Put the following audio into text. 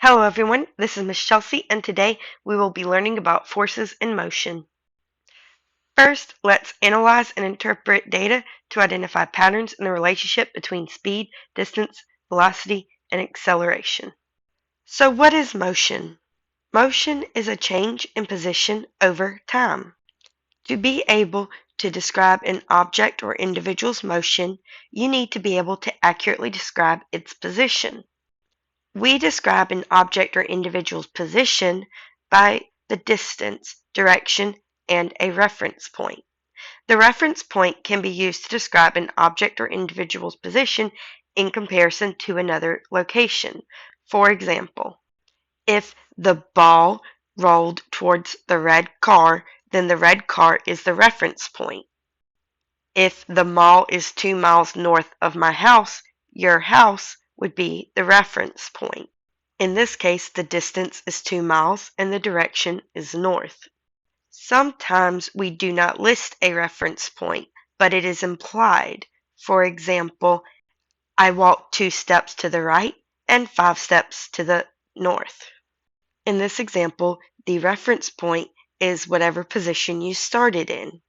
Hello everyone, this is Miss Chelsea and today we will be learning about forces in motion. First, let's analyze and interpret data to identify patterns in the relationship between speed, distance, velocity, and acceleration. So what is motion? Motion is a change in position over time. To be able to describe an object or individual's motion, you need to be able to accurately describe its position. We describe an object or individual's position by the distance, direction, and a reference point. The reference point can be used to describe an object or individual's position in comparison to another location. For example, if the ball rolled towards the red car, then the red car is the reference point. If the mall is 2 miles north of my house, your house would be the reference point. In this case, the distance is 2 miles and the direction is north. Sometimes we do not list a reference point, but it is implied. For example, I walked 2 steps to the right and 5 steps to the north. In this example, the reference point is whatever position you started in.